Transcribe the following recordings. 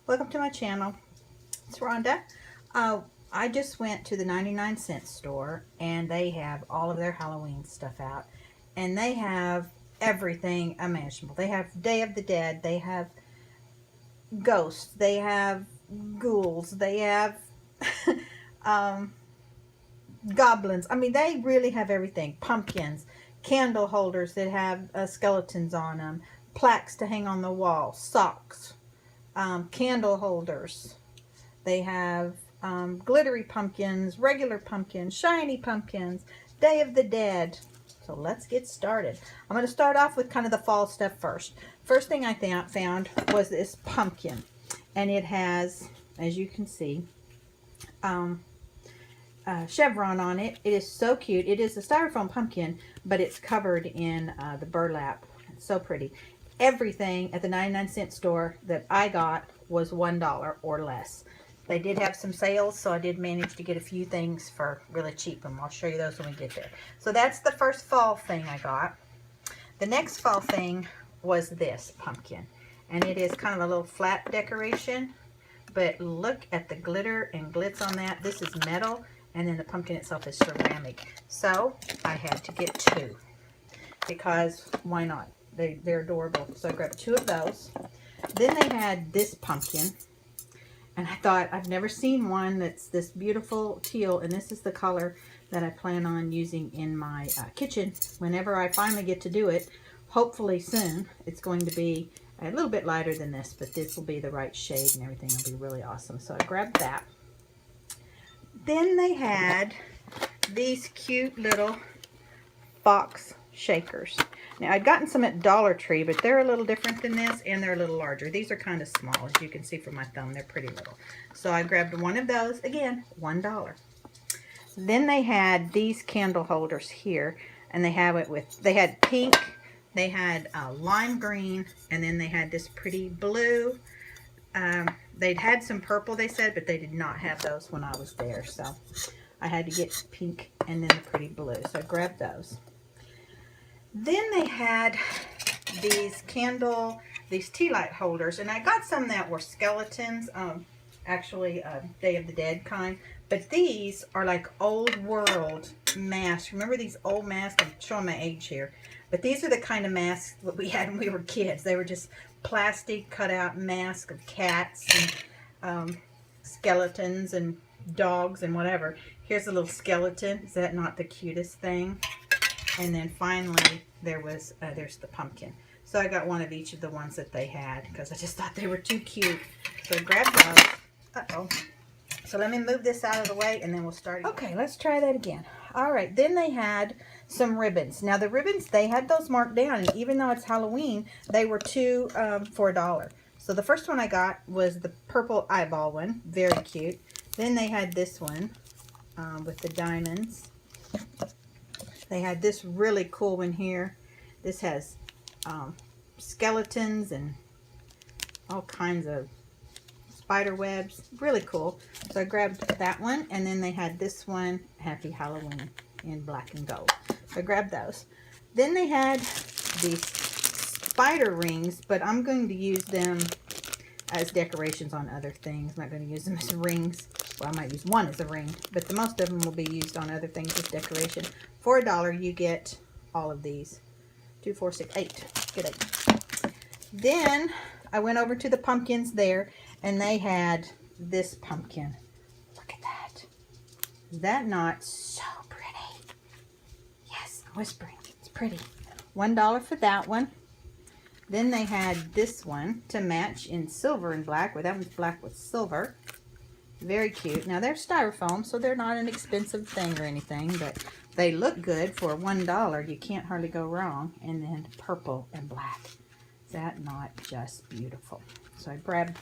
Welcome to my channel. It's Rhonda. I just went to the 99-cent store and they have all of their Halloween stuff out. And they have everything imaginable. They have Day of the Dead. They have ghosts. They have ghouls. They have um, goblins. I mean, they really have everything. Pumpkins. Candle holders that have skeletons on them. Plaques to hang on the wall. Socks. Candle holders. They have glittery pumpkins, regular pumpkins, shiny pumpkins, Day of the Dead. So let's get started. I'm going to start off with kind of the fall stuff first. First thing I found was this pumpkin. And it has, as you can see, chevron on it. It is so cute. It is a styrofoam pumpkin, but it's covered in the burlap. It's so pretty. Everything at the 99-cent store that I got was $1 or less. They did have some sales, so I did manage to get a few things for really cheap, and I'll show you those when we get there. So that's the first fall thing I got. The next fall thing was this pumpkin, and it is kind of a little flat decoration, but look at the glitter and glitz on that. This is metal, and then the pumpkin itself is ceramic. So I had to get two, because why not? They're adorable. So I grabbed two of those. Then they had this pumpkin. And I thought, I've never seen one that's this beautiful teal, and this is the color that I plan on using in my kitchen whenever I finally get to do it. Hopefully soon. It's going to be a little bit lighter than this, but this will be the right shade and everything will be really awesome. So I grabbed that. Then they had these cute little box shakers. Now, I'd gotten some at Dollar Tree, but they're a little different than this, and they're a little larger. These are kind of small, as you can see from my thumb. They're pretty little. So I grabbed one of those. Again, $1. Then they had these candle holders here, and they have it with, they had pink, they had lime green, and then they had this pretty blue. They'd had some purple, they said, but they did not have those when I was there. So I had to get pink and then the pretty blue. So I grabbed those. Then they had these tea light holders, and I got some that were skeletons, actually Day of the Dead kind, but these are like old world masks. Remember these old masks? I'm showing my age here, but these are the kind of masks that we had when we were kids. They were just plastic cut out masks of cats and skeletons and dogs and whatever. Here's a little skeleton. Is that not the cutest thing? And then finally, there's the pumpkin. So I got one of each of the ones that they had because I just thought they were too cute. So I grabbed those. Uh-oh. So let me move this out of the way and then we'll start again. Okay, let's try that again. All right, then they had some ribbons. Now the ribbons, they had those marked down, and even though it's Halloween, they were two for $1. So the first one I got was the purple eyeball one. Very cute. Then they had this one with the diamonds. They had this really cool one here. This has skeletons and all kinds of spider webs. Really cool. So I grabbed that one, and then they had this one, Happy Halloween, in black and gold. So I grabbed those. Then they had these spider rings, but I'm going to use them as decorations on other things. I'm not going to use them as rings. Well, I might use one as a ring, but the most of them will be used on other things as decoration. For $1, you get all of these. 2, 4, 6, 8. Get 8. Then I went over to the pumpkins there, and they had this pumpkin. Look at that. Is that not so pretty? Yes, I'm whispering. It's pretty. $1 for that one. Then they had this one to match in silver and black. Well, that one's black with silver. Very cute. Now they're styrofoam, so they're not an expensive thing or anything, but they look good for $1. You can't hardly go wrong. And then purple and black. Is that not just beautiful? So I grabbed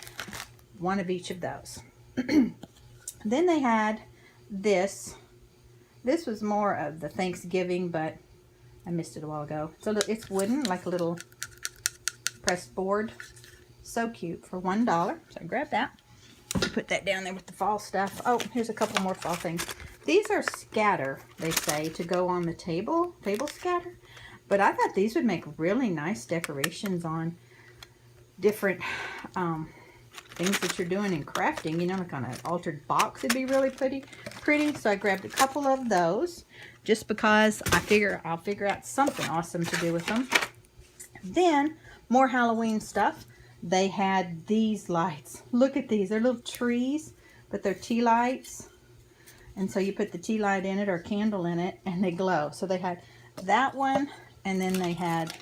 one of each of those. Then they had this. This was more of the Thanksgiving, but I missed it a while ago. So it's wooden, like a little pressed board. So cute for $1. So I grabbed that. Put that down there with the fall stuff. Oh, here's a couple more fall things. These are scatter, they say, to go on the table scatter. But I thought these would make really nice decorations on different things that you're doing in crafting, you know, like on an altered box, it'd be really pretty. So I grabbed a couple of those just because I figure I'll figure out something awesome to do with them. Then more Halloween stuff. They had these lights. Look at these. They're little trees, but they're tea lights. And so you put the tea light in it or a candle in it and they glow. So they had that one, and then they had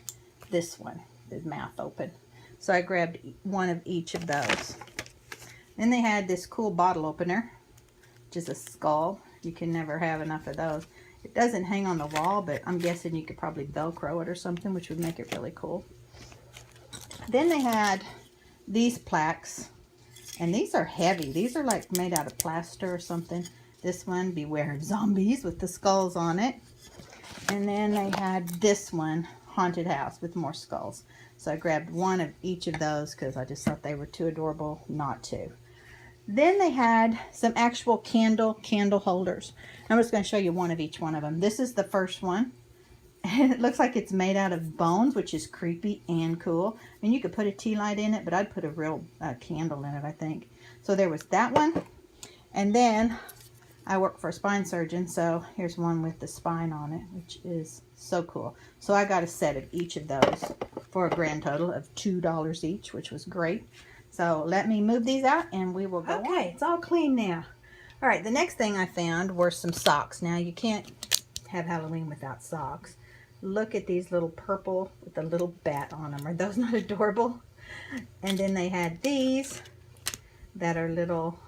this one, the mouth open. So I grabbed one of each of those. Then they had this cool bottle opener, which is a skull. You can never have enough of those. It doesn't hang on the wall, but I'm guessing you could probably Velcro it or something, which would make it really cool. Then they had these plaques, and these are heavy. These are like made out of plaster or something. This one, Beware of Zombies, with the skulls on it. And then they had this one, Haunted House, with more skulls. So I grabbed one of each of those because I just thought they were too adorable not to. Then they had some actual candle holders. I'm just going to show you one of each one of them. This is the first one. And it looks like it's made out of bones, which is creepy and cool. I mean, you could put a tea light in it, but I'd put a real candle in it, I think. So there was that one. And then I work for a spine surgeon, so here's one with the spine on it, which is so cool. So I got a set of each of those for a grand total of $2 each, which was great. So let me move these out and we will go on. Okay, it's all clean now. All right, the next thing I found were some socks. Now, you can't have Halloween without socks. Look at these little purple with a little bat on them. Are those not adorable? And then they had these that are little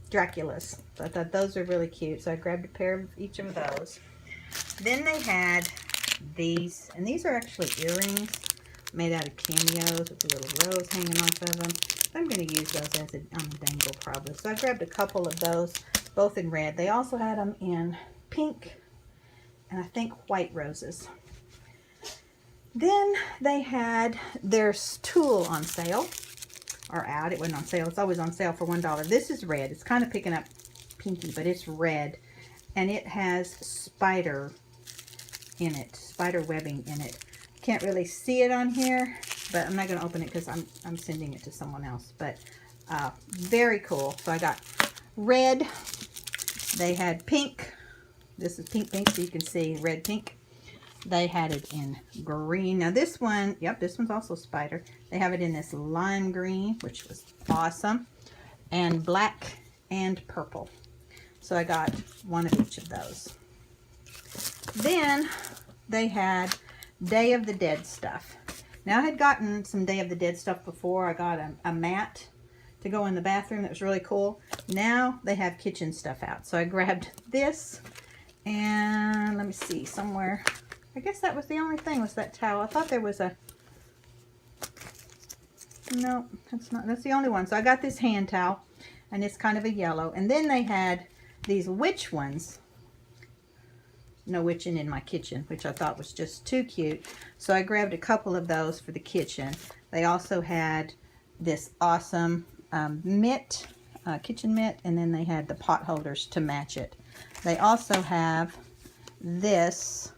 Draculas. So I thought those are really cute. So I grabbed a pair of each of those. Then they had these, and these are actually earrings made out of cameos with a little rose hanging off of them. I'm going to use those as a dangle probably. So I grabbed a couple of those, both in red. They also had them in pink and I think white roses. Then they had their tulle on sale, or out. It wasn't on sale. It's always on sale for $1. This is red. It's kind of picking up pinky, but it's red. And it has spider in it, spider webbing in it. Can't really see it on here, but I'm not going to open it because I'm sending it to someone else. But very cool. So I got red. They had pink. This is pink, so you can see red, pink. They had it in green. Now this one, yep, this one's also spider. They have it in this lime green, which was awesome. And black and purple. So I got one of each of those. Then they had Day of the Dead stuff. Now I had gotten some Day of the Dead stuff before. I got a mat to go in the bathroom that was really cool. Now they have kitchen stuff out. So I grabbed this and let me see somewhere. I guess that was the only thing, was that towel. I thought there was a, no, that's not, that's the only one. So I got this hand towel and it's kind of a yellow. And then they had these witch ones. No witching in my kitchen, which I thought was just too cute. So I grabbed a couple of those for the kitchen. They also had this awesome mitt, kitchen mitt, and then they had the pot holders to match it. They also have this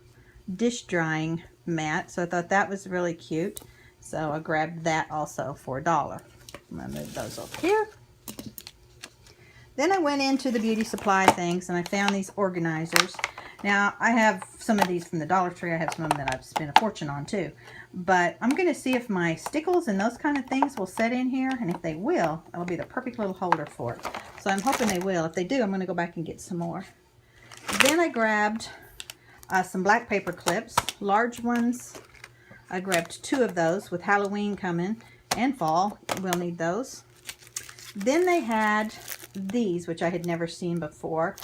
dish drying mat, so I thought that was really cute. So I grabbed that also for $1. I'm going to move those over here. Then I went into the beauty supply things and I found these organizers. Now, I have some of these from the Dollar Tree. I have some of them that I've spent a fortune on too. But I'm going to see if my stickles and those kind of things will set in here. And if they will, it'll be the perfect little holder for it. So I'm hoping they will. If they do, I'm going to go back and get some more. Then I grabbed some black paper clips, large ones. I grabbed 2 of those with Halloween coming and fall. We'll need those. Then they had these, which I had never seen before.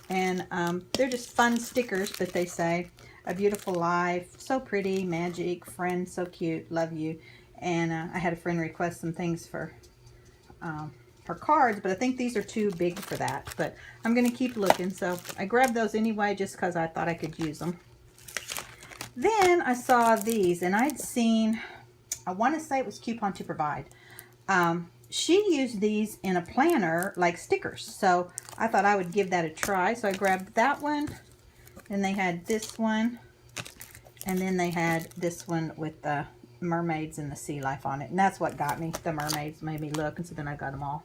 And they're just fun stickers, but they say, a beautiful life, so pretty, magic, friend, so cute, love you. And I had a friend request some things for cards, but I think these are too big for that. But I'm going to keep looking, so I grabbed those anyway just because I thought I could use them. Then I saw these, and I'd seen, I want to say it was Coupon to Provide. She used these in a planner like stickers, so I thought I would give that a try. So I grabbed that one, and they had this one, and then they had this one with the mermaids and the sea life on it. And that's what got me. The mermaids made me look, and so then I got them all.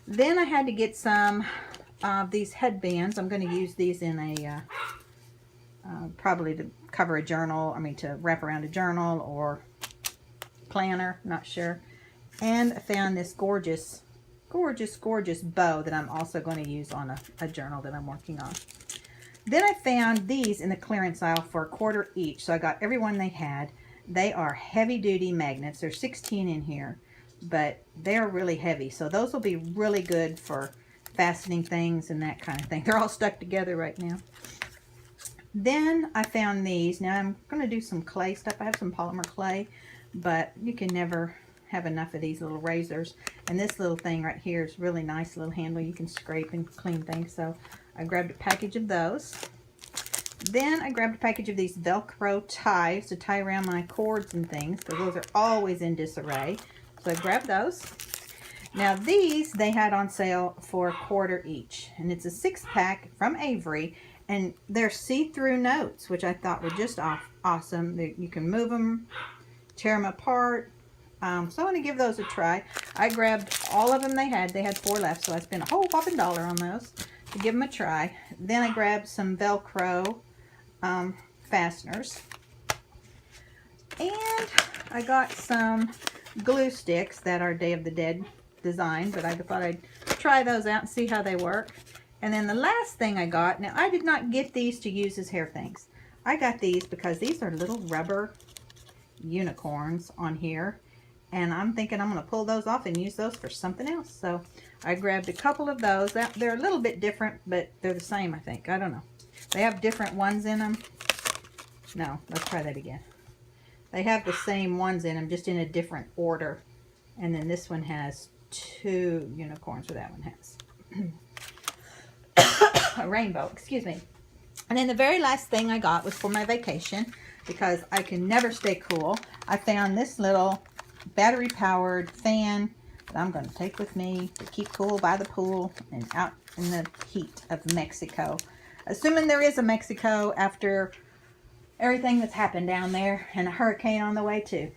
Then I had to get some of these headbands. I'm going to use these in a, probably to cover a journal. I mean, to wrap around a journal or planner, not sure. And I found this gorgeous, gorgeous, gorgeous bow that I'm also going to use on a journal that I'm working on. Then I found these in the clearance aisle for $1 each. So I got every one they had. They are heavy duty magnets. There's 16 in here, but they're really heavy. So those will be really good for fastening things and that kind of thing. They're all stuck together right now. Then I found these. Now I'm going to do some clay stuff. I have some polymer clay, but you can never have enough of these little razors. And this little thing right here is really nice, little handle. You can scrape and clean things. So I grabbed a package of those. Then I grabbed a package of these Velcro ties to tie around my cords and things, because those are always in disarray. So I grabbed those. Now these they had on sale for $1 each, and it's a 6-pack from Avery, and they're see-through notes, which I thought were just awesome. You can move them, tear them apart. So I want to give those a try. I grabbed all of them they had. They had 4 left, so I spent a whole whopping $1 on those to give them a try. Then I grabbed some Velcro fasteners. And I got some glue sticks that are Day of the Dead design, but I thought I'd try those out and see how they work. And then the last thing I got, now I did not get these to use as hair things. I got these because these are little rubber unicorns on here. And I'm thinking I'm going to pull those off and use those for something else. So I grabbed a couple of those. They're a little bit different, but they're the same, I think. I don't know. They have different ones in them. No, let's try that again. They have the same ones in them, just in a different order. And then this one has 2 unicorns, or that one has a rainbow, excuse me. And then the very last thing I got was for my vacation, because I can never stay cool. I found this little battery-powered fan that I'm going to take with me to keep cool by the pool and out in the heat of Mexico. Assuming there is a Mexico after everything that's happened down there, and a hurricane on the way too.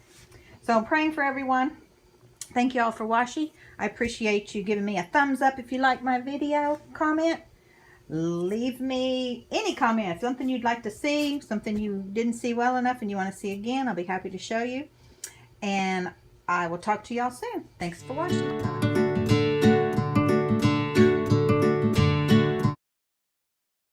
So I'm praying for everyone. Thank you all for watching. I appreciate you giving me a thumbs up if you like my video. Comment. Leave me any comment. Something you'd like to see, something you didn't see well enough and you want to see again, I'll be happy to show you. And I will talk to y'all soon. Thanks for watching.